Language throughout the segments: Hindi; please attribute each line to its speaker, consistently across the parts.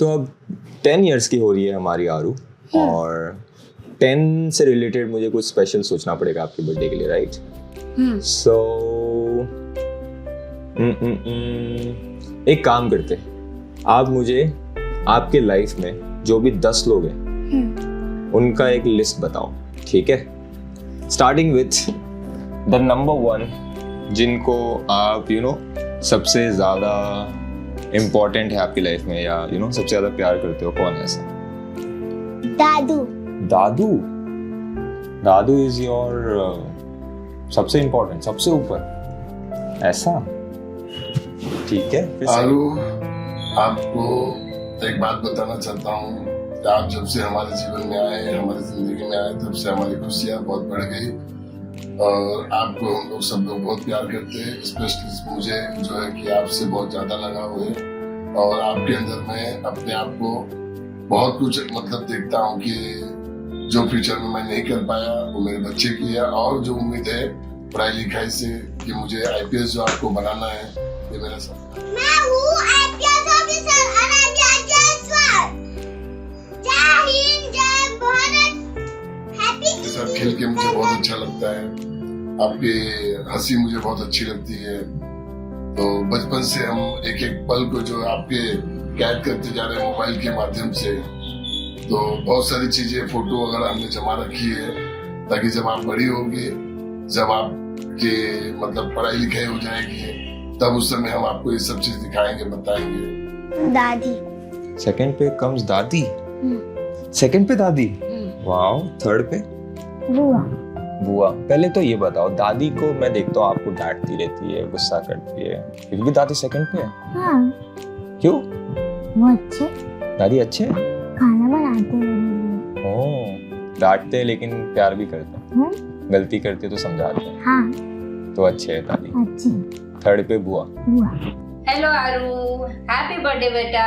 Speaker 1: तो अब 10 इयर्स की हो रही है हमारी आरू, और 10 से रिलेटेड मुझे कुछ स्पेशल सोचना पड़ेगा आपके बर्थडे के लिए, राइट? सो एक काम करते, आप मुझे आपके लाइफ में जो भी 10 लोग हैं उनका एक लिस्ट बताओ, ठीक है? स्टार्टिंग विथ द नंबर 1 जिनको आप सबसे ज़्यादा इम्पोर्टेंट है आपकी लाइफ में, या सबसे ज़्यादा प्यार करते हो, कौन है ऐसा? दादू इज योर सबसे इम्पोर्टेंट, सबसे ऊपर, ऐसा? ठीक है।
Speaker 2: आरू, आपको एक बात बताना चाहता हूँ, आप जब से हमारे जीवन में आए, हमारी जिंदगी में आए, तब से हमारी खुशियाँ बहुत बढ़ गई, और आपको हम लोग सब लोग बहुत प्यार करते हैं। स्पेशली मुझे जो है कि आपसे बहुत ज्यादा लगाव है, और आपके अंदर मैं अपने आप को बहुत कुछ देखता हूँ कि जो फ्यूचर में मैं नहीं कर पाया वो मेरे बच्चे की है, और जो उम्मीद है पढ़ाई लिखाई से कि मुझे IPS जो आपको बनाना है, ये मेरा सपना है।
Speaker 3: मैं हूँ IPS ऑफिसर अनन्या जायसवाल। जय हिंद, जय भारत, हैप्पी।
Speaker 2: आपके साथ खेल के मुझे बहुत अच्छा लगता है, आपकी हंसी मुझे बहुत अच्छी लगती है। तो बचपन से हम एक एक पल को जो आपके कैद करते जा रहे हैं मोबाइल के माध्यम से, तो बहुत सारी चीजें, फोटो वगैरह हमने जमा रखी है, ताकि जब आप बड़ी होगी, जब आपके पढ़ाई लिखाई हो जाएगी, तब उस समय हम आपको ये सब चीज दिखाएंगे, बताएंगे।
Speaker 3: दादी।
Speaker 1: सेकंड पे कम्स दादी। सेकंड पे दादी, वाओ। थर्ड पे बुआ। पहले तो ये बताओ, दादी को मैं देखता हूँ आपको डांटती रहती है, गुस्सा करती है, फिर भी दादी सेकंड पे है?
Speaker 3: हाँ।
Speaker 1: क्यों?
Speaker 3: वो अच्छे,
Speaker 1: दादी अच्छे हैं?
Speaker 3: खाना बनाते हैं।
Speaker 1: ओह, डांटते हैं लेकिन प्यार भी करते हैं, गलती करते तो समझाते हैं।
Speaker 3: हाँ।
Speaker 1: तो अच्छे है दादी।
Speaker 3: अच्छी।
Speaker 1: थर्ड पे बुआ।
Speaker 4: हेलो आरू, हैप्पी बर्थडे बेटा।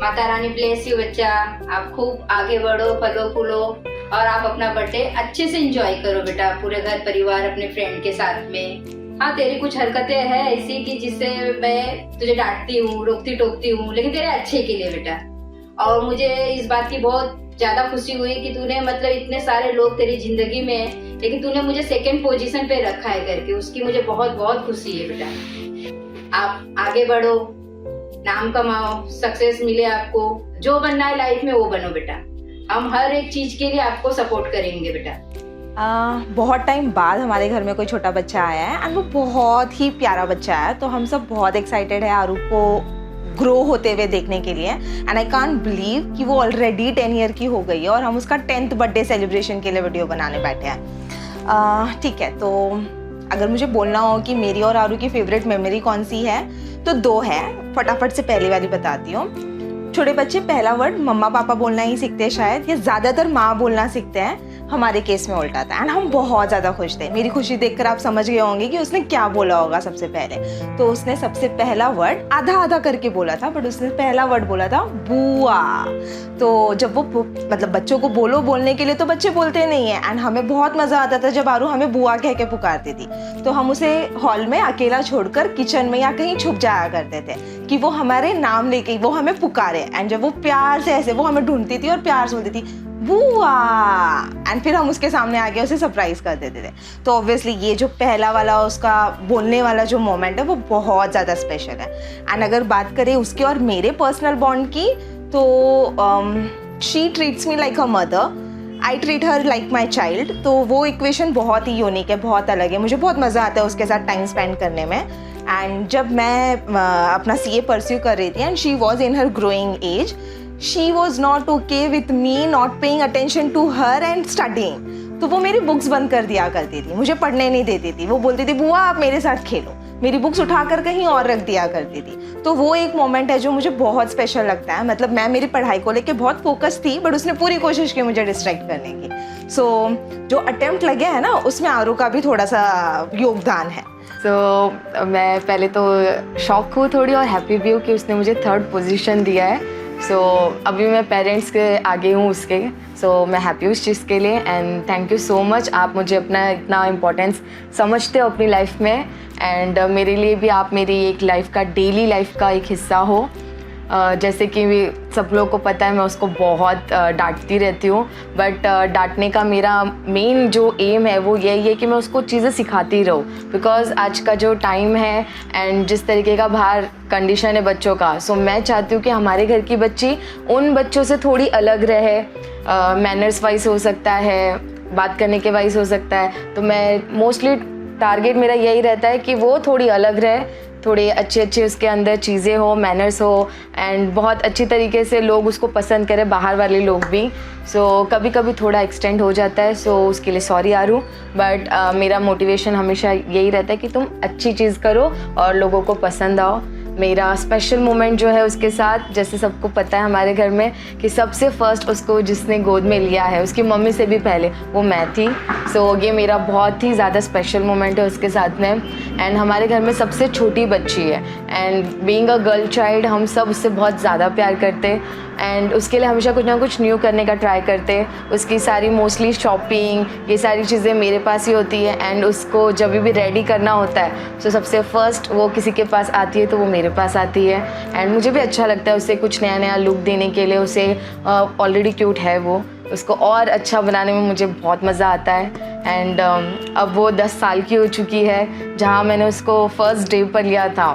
Speaker 4: माता रानी ब्लेस यू बच्चा, आप खूब आगे बढ़ो, फलो फूलो, और आप अपना बर्थडे अच्छे से एंजॉय करो बेटा, पूरे घर परिवार अपने फ्रेंड के साथ में। हाँ, तेरी कुछ हरकतें हैं ऐसी कि जिससे मैं तुझे डांटती हूँ, रोकती टोकती हूँ, लेकिन तेरे अच्छे के लिए बेटा। और मुझे इस बात की बहुत ज्यादा खुशी हुई कि तूने इतने सारे लोग तेरी जिंदगी में हैं, लेकिन तूने मुझे सेकंड पोजीशन पे रखा है करके, उसकी मुझे बहुत बहुत खुशी है बेटा। आप आगे बढ़ो, नाम कमाओ, सक्सेस मिले आपको, जो बनना है लाइफ में वो बनो बेटा। हम हर एक चीज के लिए आपको सपोर्ट करेंगे बेटा।
Speaker 5: बहुत टाइम बाद हमारे घर में कोई छोटा बच्चा आया है, एंड वो बहुत ही प्यारा बच्चा है, तो हम सब बहुत एक्साइटेड है आरू को ग्रो होते हुए देखने के लिए। एंड आई कांट बिलीव कि वो ऑलरेडी 10 ईयर की हो गई है, और हम उसका 10th बर्थडे सेलिब्रेशन के लिए वीडियो बनाने बैठे हैं। ठीक है, तो अगर मुझे बोलना हो कि मेरी और आरू की फेवरेट मेमोरी कौन सी है, तो 2 है। फटाफट से पहली वाली बताती हूँ। छोटे बच्चे पहला वर्ड मम्मा पापा बोलना ही सीखते हैं शायद, या ज़्यादातर माँ बोलना सीखते हैं, हमारे केस में उल्टा था। एंड हम बहुत ज़्यादा खुश थे। मेरी खुशी देखकर आप समझ गए होंगे कि उसने क्या बोला होगा सबसे पहले। तो उसने सबसे पहला वर्ड आधा आधा करके बोला था, बट उसने पहला वर्ड बोला था बुआ। तो जब वो बच्चों को बोलने के लिए तो बच्चे बोलते नहीं है, एंड हमें बहुत मज़ा आता था जब आरू हमें बुआ कह के पुकारती थी। तो हम उसे हॉल में अकेला छोड़कर किचन में या कहीं छुप जाया करते थे कि वो हमारे नाम लेके वो हमें पुकारे। एंड जब वो प्यार से ऐसे वो हमें ढूंढती थी और प्यार से बोलती थी बुआ, एंड फिर हम उसके सामने आके उसे सरप्राइज कर देते थे। तो ऑब्वियसली ये जो पहला वाला उसका बोलने वाला जो मोमेंट है वो बहुत ज़्यादा स्पेशल है। एंड अगर बात करें उसके और मेरे पर्सनल बॉन्ड की, तो she treats me like a mother, I treat her like my child. तो वो इक्वेशन बहुत ही यूनिक है, बहुत अलग है। मुझे बहुत मज़ा आता है उसके साथ टाइम स्पेंड करने में। एंड जब मैं अपना CA परस्यू कर रही थी, and she was in her growing age, she was not okay with me not paying attention to her and studying. तो वो मेरी बुक्स बंद कर दिया करती थी, मुझे पढ़ने नहीं देती थी। वो बोलती थी बुआ आप मेरे साथ खेलो, मेरी बुक्स उठाकर कहीं और रख दिया करती थी। तो वो एक मोमेंट है जो मुझे बहुत स्पेशल लगता है। मैं मेरी पढ़ाई को लेके बहुत फोकस थी, बट उसने पूरी कोशिश की मुझे डिस्ट्रैक्ट करने की। सो जो अटेम्प्ट लगे है ना, उसमें आरू का भी थोड़ा सा योगदान है।
Speaker 6: मैं पहले तो शॉक हूँ थोड़ी, और हैप्पी भी हूँ कि उसने मुझे 3rd पोजीशन दिया है। अभी मैं पेरेंट्स के आगे हूँ उसके, मैं हैप्पी हूँ इस चीज़ के लिए। And thank you so much, आप मुझे अपना इतना इम्पोर्टेंस समझते हो अपनी लाइफ में, एंड मेरे लिए भी आप मेरी एक लाइफ का, डेली लाइफ का एक हिस्सा हो। जैसे कि सब लोग को पता है मैं उसको बहुत डांटती रहती हूँ, बट डांटने का मेरा मेन जो एम है वो यही है कि मैं उसको चीज़ें सिखाती रहूँ, बिकॉज़ आज का जो टाइम है एंड जिस तरीके का बाहर कंडीशन है बच्चों का, सो मैं चाहती हूँ कि हमारे घर की बच्ची उन बच्चों से थोड़ी अलग रहे, मैनर्स वाइज हो सकता है, बात करने के वाइज हो सकता है। तो मैं मोस्टली टारगेट मेरा यही रहता है कि वो थोड़ी अलग रहे, थोड़े अच्छे अच्छे उसके अंदर चीज़ें हो, मैनर्स हो, एंड बहुत अच्छी तरीके से लोग उसको पसंद करें, बाहर वाले लोग भी। सो कभी कभी थोड़ा एक्सटेंड हो जाता है, सो उसके लिए सॉरी आरू, बट मेरा मोटिवेशन हमेशा यही रहता है कि तुम अच्छी चीज़ करो और लोगों को पसंद आओ। मेरा स्पेशल मोमेंट जो है उसके साथ, जैसे सबको पता है हमारे घर में कि सबसे फर्स्ट उसको जिसने गोद में लिया है उसकी मम्मी से भी पहले वो मैं थी। सो ये मेरा बहुत ही ज़्यादा स्पेशल मोमेंट है उसके साथ में। एंड हमारे घर में सबसे छोटी बच्ची है, and being a girl child हम सब उससे बहुत ज़्यादा प्यार करते एंड उसके लिए हमेशा कुछ ना कुछ न्यू करने का ट्राई करते। उसकी सारी मोस्टली शॉपिंग ये सारी चीज़ें मेरे पास ही होती है, एंड उसको जब भी रेडी करना होता है तो सबसे फर्स्ट वो किसी के पास आती है तो वो मेरे पास आती है। एंड मुझे भी अच्छा लगता है उसे कुछ नया नया लुक देने के लिए। उसे ऑलरेडी क्यूट है वो, उसको और अच्छा बनाने में मुझे बहुत मज़ा आता है। एंड अब वो 10 साल की हो चुकी है। जहाँ मैंने उसको फर्स्ट डे पर लिया था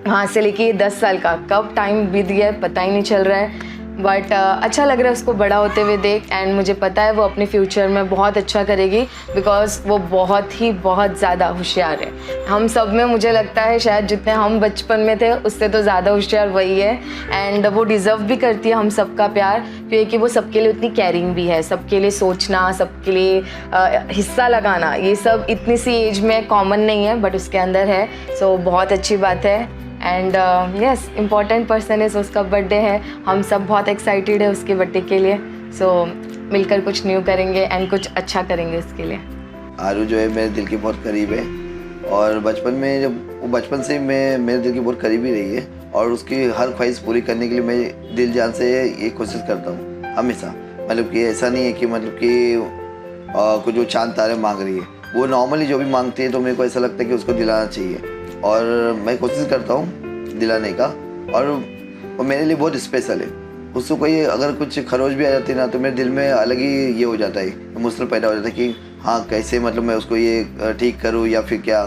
Speaker 6: वहाँ से लेके ये 10 साल का कब टाइम बीत गया है पता ही नहीं चल रहा है, बट अच्छा लग रहा है उसको बड़ा होते हुए देख। एंड मुझे पता है वो अपने फ्यूचर में बहुत अच्छा करेगी, बिकॉज वो बहुत ज़्यादा होशियार है। हम सब में मुझे लगता है शायद जितने हम बचपन में थे उससे तो ज़्यादा होशियार वही है, एंड वो डिज़र्व भी करती है हम सबका प्यार, क्योंकि वो सबके लिए उतनी केयरिंग भी है। सबके लिए सोचना, सबके लिए हिस्सा लगाना, ये सब इतनी सी एज में कॉमन नहीं है बट उसके अंदर है। सो बहुत अच्छी बात है। एंड यस, इम्पॉर्टेंट पर्सन है, उसका बर्थडे है, हम सब बहुत एक्साइटेड है उसके बर्थडे के लिए। सो मिलकर कुछ न्यू करेंगे एंड कुछ अच्छा करेंगे उसके लिए।
Speaker 7: आरू जो है मेरे दिल के बहुत करीब है, और बचपन में जब वो बचपन से मैं मेरे दिल की बहुत करीब ही रही है, और उसकी हर ख्वाहिश पूरी करने के लिए मैं दिल जान से ये कोशिश करता हूँ हमेशा। मतलब कि ऐसा नहीं है कि मतलब कि कुछ जो चांद तारे मांग रही है, वो नॉर्मली जो भी मांगती है तो मेरे को ऐसा लगता है कि उसको दिलाना चाहिए, और मैं कोशिश करता हूँ दिलाने का। और वो मेरे लिए बहुत स्पेशल है। उसको कोई अगर कुछ खरोच भी आ जाती है ना तो मेरे दिल में अलग ही ये हो जाता है, इमोशनल पैदा हो जाता है कि हाँ कैसे मतलब मैं उसको ये ठीक करूँ या फिर क्या।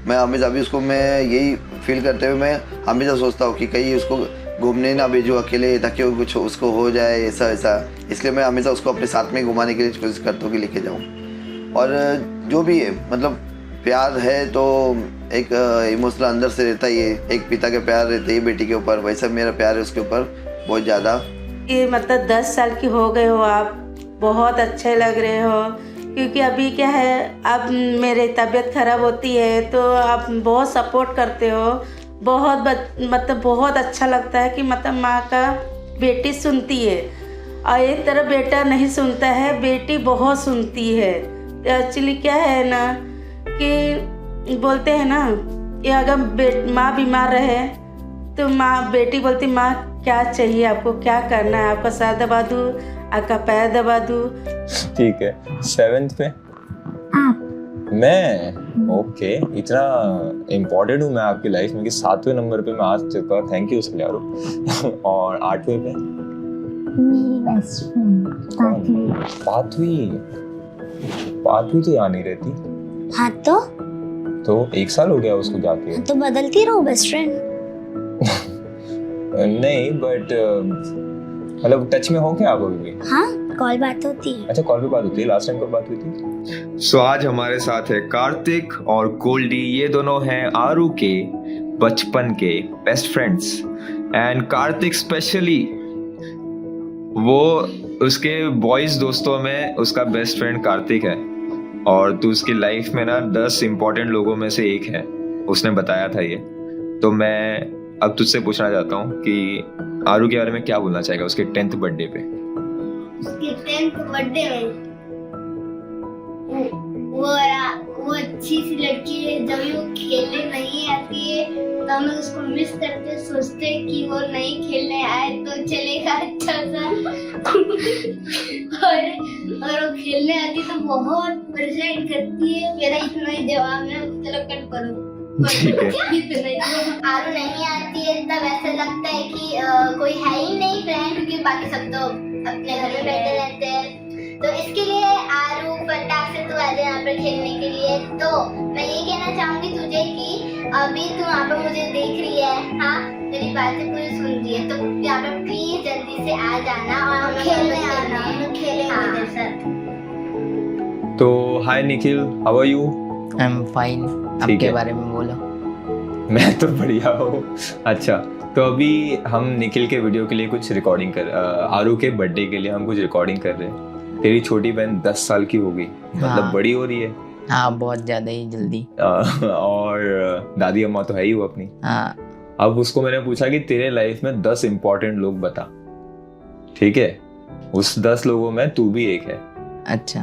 Speaker 7: मैं हमेशा अभी उसको मैं यही फील करते हुए मैं हमेशा सोचता हूँ कि कहीं उसको घूमने ना भेजूँ अकेले, ताकि वो कुछ उसको हो जाए ऐसा ऐसा। इसलिए मैं हमेशा उसको अपने साथ में घुमाने के लिए कोशिश करता हूँ कि लेके जाऊँ। और जो भी है मतलब प्यार है तो एक इमोशनल अंदर से रहता ही है, एक पिता का प्यार रहता है बेटी के ऊपर, वैसा मेरा प्यार है उसके ऊपर बहुत ज़्यादा।
Speaker 8: ये मतलब 10 साल की हो गए हो आप, बहुत अच्छे लग रहे हो। क्योंकि अभी क्या है, अब मेरी तबीयत खराब होती है तो आप बहुत सपोर्ट करते हो, मतलब बहुत अच्छा लगता है कि मतलब माँ का बेटी सुनती है, और एक तरह बेटा नहीं सुनता है, बेटी बहुत सुनती है। एक्चुअली क्या है ना कि बोलते हैं ना कि अगर माँ बीमार रहे तो माँ बेटी बोलती माँ क्या चाहिए आपको, क्या करना है, आपका सर दबा दूँ, आपका पैर दबा दूँ।
Speaker 1: ठीक है, 7th पे
Speaker 3: आप
Speaker 1: मैं ओके इतना इम्पोर्टेंट हूँ मैं आपकी लाइफ में कि 7वें नंबर पे मैं आ चुका, थैंक यू उसके लिए आरू। और 8वें पे
Speaker 3: मेरी बेस्ट फ्रेंड
Speaker 1: पाथवी तो यहाँ नहीं रहती,
Speaker 3: हाँ
Speaker 1: तो 1 साल हो गया उसको जाके।
Speaker 3: तो बदलती रहो बेस्ट फ्रेंड।
Speaker 1: नहीं बट मतलब टच में हो क्या आप अभी भी?
Speaker 3: हाँ, कॉल बात होती है।
Speaker 1: अच्छा, कॉल पे बात होती है, लास्ट टाइम कब बात हुई थी? सो आज हमारे साथ है कार्तिक और गोल्डी, ये दोनों हैं आरू के बचपन के best friends. And Kartik specially वो उसके बॉयज दोस्तों में उसका बेस्ट फ्रेंड कार्तिक है, और तू उसकी लाइफ में ना 10 इम्पोर्टेंट लोगों में से एक है, उसने बताया था ये। तो मैं अब तुझसे पूछना चाहता हूँ कि आरू के बारे में क्या बोलना चाहेगा उसके 10th बर्थडे पे?
Speaker 9: उसके 10th बर्थडे में वो अच्छी सी लड़की है। जब वो खेलने नहीं आती है तो हम उसको मिस करते, सोचते कि वो नहीं खेलने आए तो चलेगा अच्छा सा। और वो खेलने आती तो बहुत परेशान करती है। मेरा इतना ही जवाब है, चलो कट करो।
Speaker 1: ठीक है।
Speaker 9: आरू नहीं आती है तब ऐसा लगता है कि कोई है ही नहीं फ्रेंड, क्योंकि बाकी सब तो अपने घर में बैठे रहते हैं। तो इसके लिए आरू फटाक से तू आ जा यहाँ पर खेलने के लिए। तो मैं ये कहना चाहूंगी तुझे कि अभी तू यहाँ पर मुझे देख रही है, हाँ मेरी बातें पूरी सुन रही है, तो यहाँ पर प्लीज जल्दी से आ जाना और हम खेलने आना, हम खेलेंगे तेरे साथ।
Speaker 1: तो hi Nikhil, how are you?
Speaker 10: I am fine.
Speaker 1: ठीक
Speaker 10: आपके
Speaker 1: है।
Speaker 10: बारे में बोलो।
Speaker 1: मैं तो बढ़िया हूँ। अच्छा, तो अभी हम निखिल के वीडियो के लिए कुछ रिकॉर्डिंग आरू के बर्थडे के लिए हम कुछ रिकॉर्डिंग कर रहे हैं। तेरी छोटी बहन 10 साल की होगी, मतलब
Speaker 10: हाँ।
Speaker 1: बड़ी हो रही है।
Speaker 10: हाँ, बहुत ज़्यादा ही जल्दी।
Speaker 1: और दादी अम्मा तो है ही वो अपनी।
Speaker 10: हाँ।
Speaker 1: अब उसको मैंने पूछा कि तेरे लाइफ में 10 इम्पोर्टेंट लोग बता, ठीक है? उस 10 लोगों में तू भी एक है।
Speaker 10: अच्छा।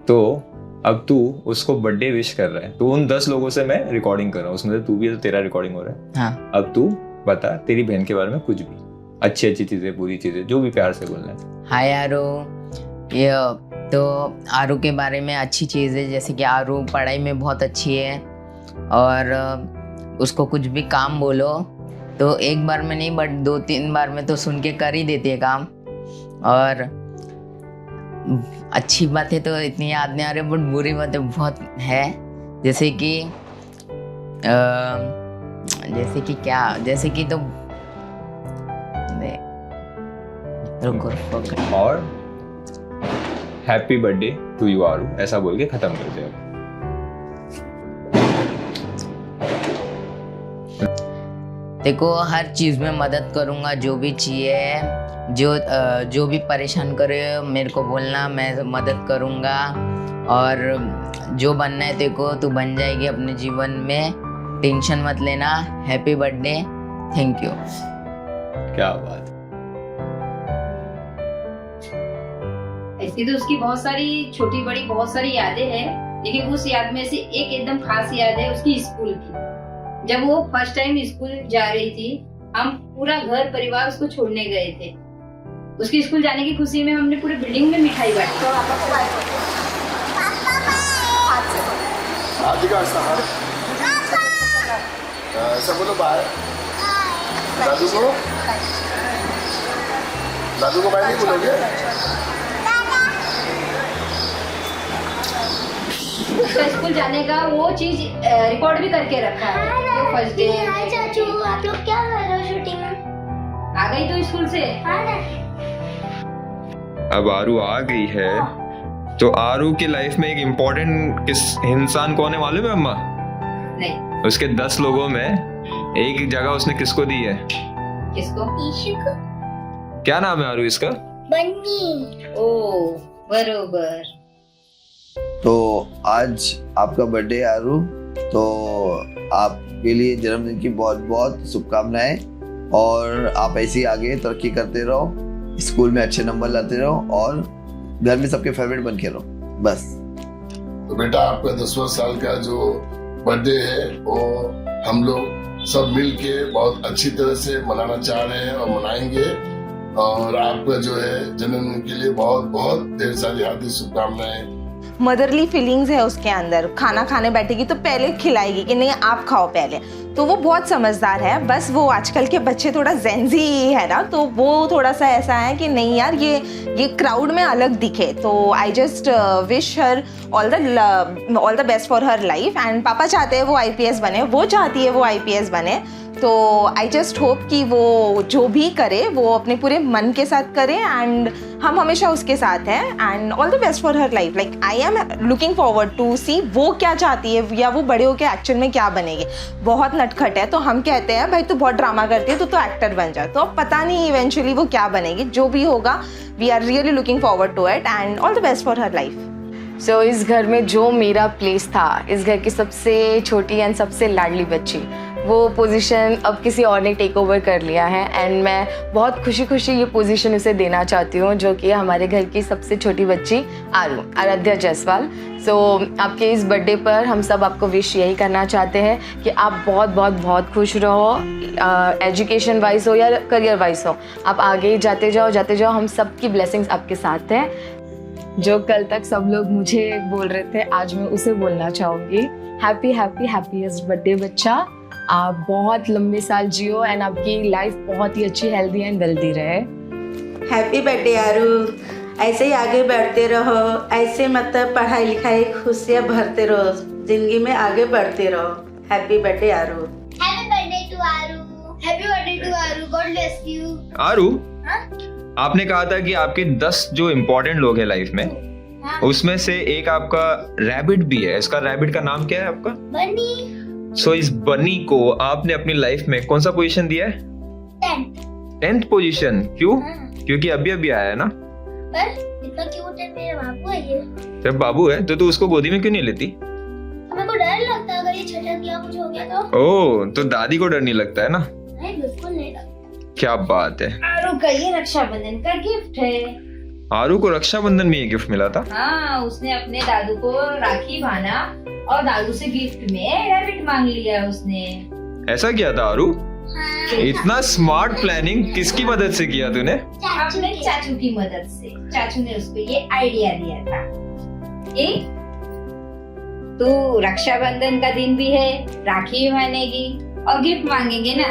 Speaker 1: तो अब तू उसको बर्थडे विश कर रहा है, तो उन 10 लोगों से मैं रिकॉर्डिंग कर रहा हूँ, उसमें से तू भी है, तो तेरा रिकॉर्डिंग हो रहा है।
Speaker 10: हाँ।
Speaker 1: अब तू बता तेरी बहन के बारे में कुछ भी, अच्छी अच्छी चीजें, बुरी चीजें, जो भी प्यार से बोलना है।
Speaker 10: हाय आरू। ये तो आरू के बारे में अच्छी चीज़ है, जैसे कि आरू पढ़ाई में बहुत अच्छी है और उसको कुछ भी काम बोलो तो एक बार में नहीं बट 2-3 बार में तो सुन के कर ही देती है काम। और अच्छी बातें तो इतनी याद नहीं आ रही बट बुरी बातें बहुत है, जैसे कि क्या, जैसे कि तो रुको रुको।
Speaker 1: और हैप्पी बर्थडे टू यू आरू ऐसा बोल के खत्म कर दे।
Speaker 10: देखो, हर चीज़ में मदद करूँगा, जो भी चाहिए, जो भी परेशान करे मेरे को बोलना, मैं मदद करूँगा। और जो बनना है तेरे को तू बन जाएगी अपने जीवन में, टेंशन मत लेना। Happy birthday, thank you.
Speaker 1: क्या बात।
Speaker 4: ऐसी तो उसकी बहुत सारी छोटी बड़ी बहुत सारी यादें हैं, लेकिन उस याद में से एक एकदम खास याद है उसकी स्कूल की। जब वो फर्स्ट टाइम स्कूल जा रही थी, हम पूरा घर परिवार उसको छोड़ने गए थे। उसकी स्कूल जाने की खुशी में हमने पूरी बिल्डिंग में मिठाई बांटी।
Speaker 2: ऐसा बोलो बाय दादू को बाय नहीं बोलोगे?
Speaker 4: उसका स्कूल जाने का वो चीज रिकॉर्ड भी करके रखा है। तो फर्स्ट डे।
Speaker 9: हाय चाचू, आप लोग क्या कर रहे हो शूटिंग में?
Speaker 4: आ गई तो स्कूल से।
Speaker 9: हाँ ना।
Speaker 1: अब आरू आ गई है, तो आरू की लाइफ में एक इम्पोर्टेंट इंसान कौन है मालूम है अम्मा?
Speaker 4: नहीं।
Speaker 1: उसके 10 लोगों में एक जगह उसने किसको दी है?
Speaker 4: किसको?
Speaker 9: ईशु को।
Speaker 1: क्या नाम है आरू इसका?
Speaker 9: बन्नी।
Speaker 4: ओ बरोबर।
Speaker 7: तो आज आपका बर्थडे आरू, तो आपके लिए जन्मदिन की बहुत बहुत शुभकामनाएं और आप ऐसे ही आगे तरक्की करते रहो, स्कूल में अच्छे नंबर लाते रहो और घर में सबके फेवरेट बन के रहो, बस।
Speaker 2: तो बेटा, आपका 10वां साल का जो बर्थडे है वो हम लोग सब मिल के बहुत अच्छी तरह से मनाना चाह रहे हैं और मनाएंगे। और आपका जो है जन्मदिन के लिए बहुत बहुत ढेर सारी हार्दिक शुभकामनाएं।
Speaker 5: मदरली फीलिंग्स है उसके अंदर। खाना खाने बैठेगी तो पहले खिलाएगी कि नहीं आप खाओ पहले। तो वो बहुत समझदार है। बस वो आजकल के बच्चे थोड़ा जेंजी है ना, तो वो थोड़ा सा ऐसा है कि नहीं यार ये क्राउड में अलग दिखे। तो I just wish her all the best for her life. And पापा चाहते हैं वो IPS बने, वो चाहती है वो IPS बने। तो आई जस्ट होप कि वो जो भी करे वो अपने पूरे मन के साथ करे एंड हम हमेशा उसके साथ हैं। And all the best for her life. Like I am looking forward to see वो क्या चाहती है या वो बड़े होकर एक्चुअल में क्या बनेगी। बहुत नटखट है तो हम कहते हैं भाई तू बहुत ड्रामा करती है तो एक्टर बन जा। तो अब पता नहीं इवेंचुअली वो क्या बनेगी। जो भी होगा we are really looking forward to it and all the best for her life.
Speaker 6: So इस घर में जो मेरा प्लेस था, इस घर की सबसे छोटी एंड सबसे लाडली बच्ची, वो पोजीशन अब किसी और ने टेक ओवर कर लिया है एंड मैं बहुत खुशी खुशी ये पोजीशन उसे देना चाहती हूँ, जो कि हमारे घर की सबसे छोटी बच्ची आराध्या जायसवाल। सो आपके इस बर्थडे पर हम सब आपको विश यही करना चाहते हैं कि आप बहुत बहुत बहुत खुश रहो, एजुकेशन वाइज हो या करियर वाइज हो, आप आगे जाते जाओ। हम सब की ब्लेसिंग्स आपके साथ हैं। जो कल तक सब लोग मुझे बोल रहे थे, आज मैं उसे बोलना चाहूँगी। हैप्पी हैप्पी हैप्पीएस्ट बर्थडे बच्चा। आप बहुत लंबे साल जियो एंड आपकी लाइफ बहुत ही अच्छी, हेल्दी एंड वेल्दी रहे।
Speaker 8: हैप्पी बर्थडे आरू, ऐसे ही आगे बढ़ते रहो, ऐसे मतलब पढ़ाई लिखाई खुशियाँ भरते रहो, जिंदगी में आगे बढ़ते रहो। Happy birthday Aru.
Speaker 9: Happy birthday to Aru. Happy birthday to Aru, God bless you.
Speaker 1: Aru, आपने कहा था कि आपके 10 जो इम्पोर्टेंट लोग हैं लाइफ में, उसमें से एक आपका रैबिट भी है। इसका रैबिट का नाम क्या है आपका?
Speaker 9: बनी।
Speaker 1: सो इस बनी को आपने अपनी लाइफ में कौन सा पोजीशन दिया है? 10th position. क्यों? क्योंकि अभी अभी आया है ना।
Speaker 9: पर इतना क्यूट है, मेरा बाबू है ये।
Speaker 1: जब बाबू है तो तू उसको गोदी में क्यों नहीं लेती?
Speaker 9: मेरे को डर लगता है अगर ये छटक गया, कुछ हो गया तो।
Speaker 1: ओह, तो दादी को डर नहीं लगता है ना?
Speaker 9: नहीं, बिल्कुल नहीं लगता।
Speaker 1: क्या बात है।
Speaker 4: आरू का ये रक्षाबंधन का गिफ्ट है।
Speaker 1: आरू को रक्षाबंधन में ये गिफ्ट मिला था?
Speaker 4: हाँ, उसने अपने दादू को राखी बांधा और दादू से गिफ्ट में रैबिट मांग लिया उसने।
Speaker 1: ऐसा किया था आरू? इतना स्मार्ट प्लानिंग किसकी मदद से किया तूने?
Speaker 4: अपने चाचू की मदद से। चाचू ने उसको ये आइडिया दिया था कि तू रक्षाबंधन का दिन भी है, राखी बांधेगी और गिफ्ट मांगेंगे ना,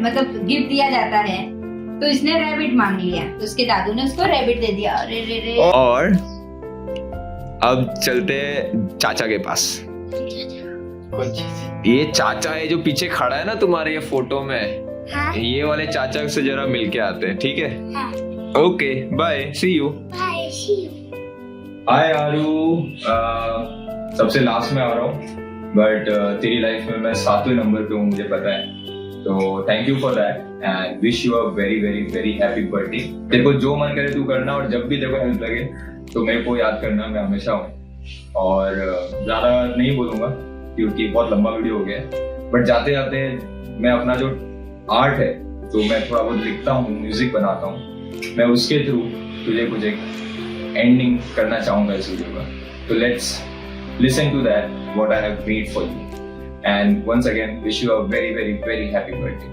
Speaker 4: मतलब गिफ्ट दिया जाता है, तो इसने रैबिट मांग लिया, तो उसके दादू ने उसको रैबिट दे दिया। अरे रे रे।
Speaker 1: और अब चलते चाचा के पास। ये चाचा है जो पीछे खड़ा है ना तुम्हारे ये फोटो में,
Speaker 9: हाँ?
Speaker 1: ये वाले चाचा से जरा मिलके आते हैं, ठीक है?
Speaker 9: हाँ।
Speaker 1: Okay, bye, see you.
Speaker 9: Bye, see you.
Speaker 1: Hi Aru, सबसे लास्ट में आ रहा हूँ, बट तेरी लाइफ में मैं 7वें नंबर पे हूँ, मुझे पता है। तो thank you for that and wish you a very very very happy birthday. तेरे को जो मन करे तू करना, और जब भी तेरे को हेल्प लगे तो मेरे को याद करना, मैं हमेशा हूँ। और ज़्यादा नहीं बोलूँगा क्योंकि बहुत लंबा वीडियो हो गया है, बट जाते जाते मैं अपना जो आर्ट है, जो मैं थोड़ा बहुत लिखता हूँ, म्यूजिक बनाता हूँ, मैं उसके थ्रू तुझे कुछ एक एंडिंग करना चाहूँगा इस वीडियो का। तो let's listen to that what I have made for you, and once again wish you a very very very happy birthday.